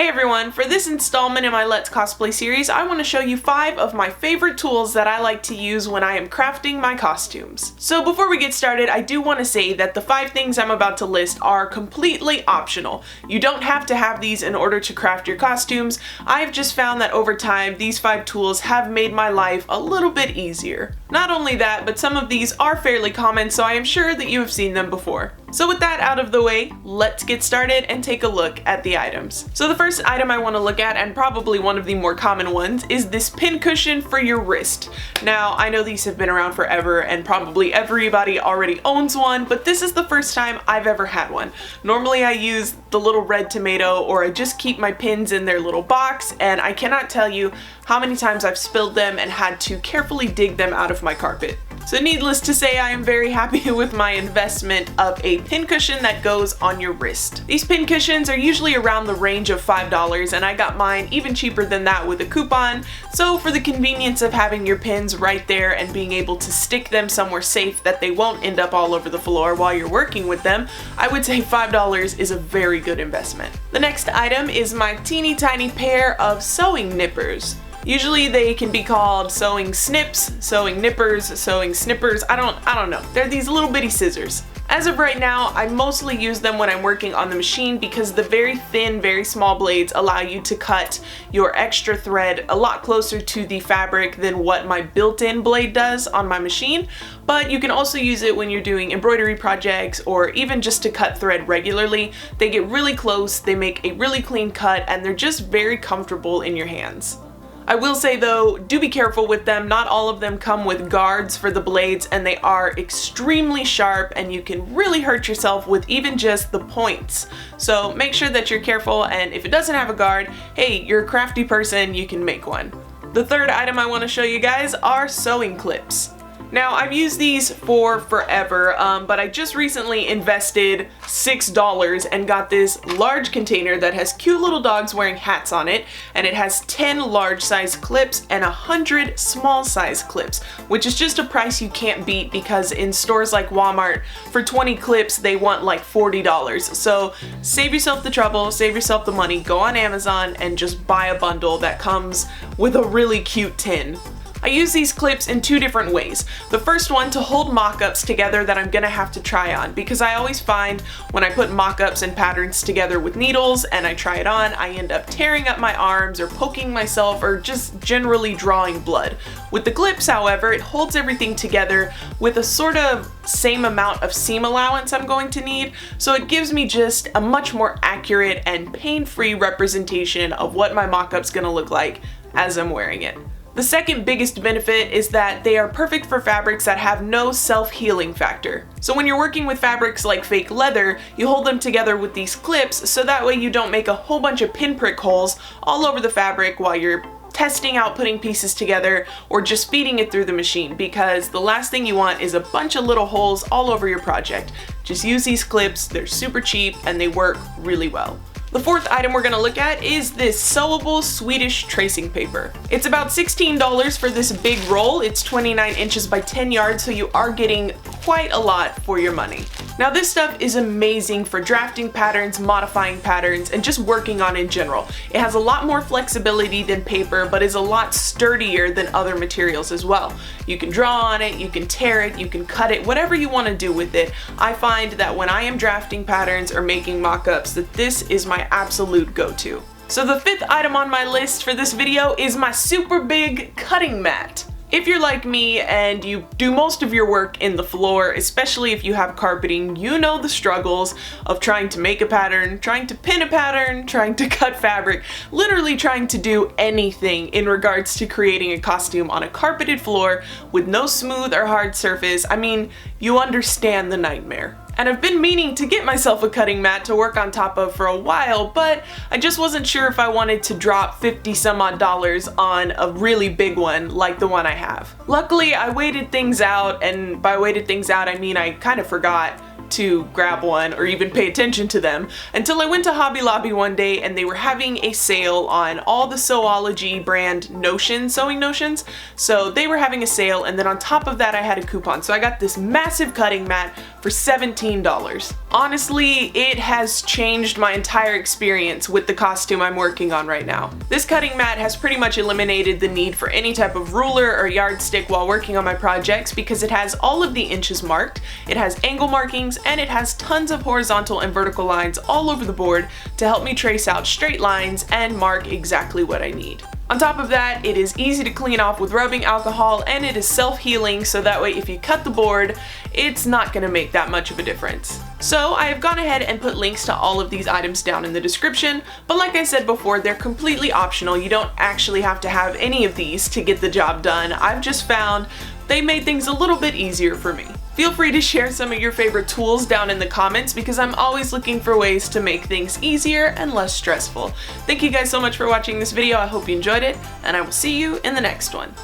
Hey everyone, for this installment in my Let's Cosplay series, I want to show you 5 of my favorite tools that I like to use when I am crafting my costumes. So before we get started, I do want to say that the 5 things I'm about to list are completely optional. You don't have to have these in order to craft your costumes. I've just found that over time, these 5 tools have made my life a little bit easier. Not only that, but some of these are fairly common, so I am sure that you have seen them before. So with that out of the way, let's get started and take a look at the items. So the first item I want to look at, and probably one of the more common ones, is this pin cushion for your wrist. Now, I know these have been around forever and probably everybody already owns one, but this is the first time I've ever had one. Normally I use the little red tomato, or I just keep my pins in their little box, and I cannot tell you how many times I've spilled them and had to carefully dig them out of my carpet. So needless to say, I am very happy with my investment of a pin cushion that goes on your wrist. These pin cushions are usually around the range of $5, and I got mine even cheaper than that with a coupon. So for the convenience of having your pins right there and being able to stick them somewhere safe that they won't end up all over the floor while you're working with them, I would say $5 is a very good investment. The next item is my teeny tiny pair of sewing nippers. Usually they can be called sewing snips, sewing nippers, sewing snippers, I don't know. They're these little bitty scissors. As of right now, I mostly use them when I'm working on the machine because the very thin, very small blades allow you to cut your extra thread a lot closer to the fabric than what my built-in blade does on my machine. But you can also use it when you're doing embroidery projects or even just to cut thread regularly. They get really close, they make a really clean cut, and they're just very comfortable in your hands. I will say though, do be careful with them. Not all of them come with guards for the blades, and they are extremely sharp and you can really hurt yourself with even just the points. So make sure that you're careful, and if it doesn't have a guard, hey, you're a crafty person, you can make one. The third item I want to show you guys are sewing clips. Now, I've used these for forever, but I just recently invested $6 and got this large container that has cute little dogs wearing hats on it, and it has 10 large size clips and 100 small size clips, which is just a price you can't beat because in stores like Walmart, for 20 clips, they want like $40. So save yourself the trouble, save yourself the money, go on Amazon and just buy a bundle that comes with a really cute tin. I use these clips in 2 different ways. The first one to hold mock-ups together that I'm gonna have to try on, because I always find when I put mock-ups and patterns together with needles and I try it on, I end up tearing up my arms or poking myself or just generally drawing blood. With the clips, however, it holds everything together with a sort of same amount of seam allowance I'm going to need, so it gives me just a much more accurate and pain-free representation of what my mock-up's gonna look like as I'm wearing it. The second biggest benefit is that they are perfect for fabrics that have no self-healing factor. So when you're working with fabrics like fake leather, you hold them together with these clips so that way you don't make a whole bunch of pinprick holes all over the fabric while you're testing out putting pieces together or just feeding it through the machine, because the last thing you want is a bunch of little holes all over your project. Just use these clips, they're super cheap and they work really well. The fourth item we're going to look at is this sewable Swedish tracing paper. It's about $16 for this big roll. It's 29 inches by 10 yards, so you are getting quite a lot for your money. Now this stuff is amazing for drafting patterns, modifying patterns, and just working on in general. It has a lot more flexibility than paper, but is a lot sturdier than other materials as well. You can draw on it, you can tear it, you can cut it, whatever you want to do with it. I find that when I am drafting patterns or making mock-ups, that this is my absolute go-to. So the 5th item on my list for this video is my super big cutting mat. If you're like me and you do most of your work in the floor, especially if you have carpeting, you know the struggles of trying to make a pattern, trying to pin a pattern, trying to cut fabric, literally trying to do anything in regards to creating a costume on a carpeted floor with no smooth or hard surface. I mean, you understand the nightmare. And I've been meaning to get myself a cutting mat to work on top of for a while, but I just wasn't sure if I wanted to drop 50 some odd dollars on a really big one like the one I have. Luckily, I waited things out, and by waited things out I mean I kind of forgot to grab one or even pay attention to them until I went to Hobby Lobby one day and they were having a sale on all the Sewology brand sewing notions. So they were having a sale, and then on top of that I had a coupon. So I got this massive cutting mat for $17. Honestly, it has changed my entire experience with the costume I'm working on right now. This cutting mat has pretty much eliminated the need for any type of ruler or yardstick while working on my projects because it has all of the inches marked, it has angle markings, and it has tons of horizontal and vertical lines all over the board to help me trace out straight lines and mark exactly what I need. On top of that, it is easy to clean off with rubbing alcohol, and it is self-healing, so that way if you cut the board, it's not going to make that much of a difference. So I have gone ahead and put links to all of these items down in the description, but like I said before, they're completely optional. You don't actually have to have any of these to get the job done. I've just found they made things a little bit easier for me. Feel free to share some of your favorite tools down in the comments because I'm always looking for ways to make things easier and less stressful. Thank you guys so much for watching this video. I hope you enjoyed it, and I will see you in the next one.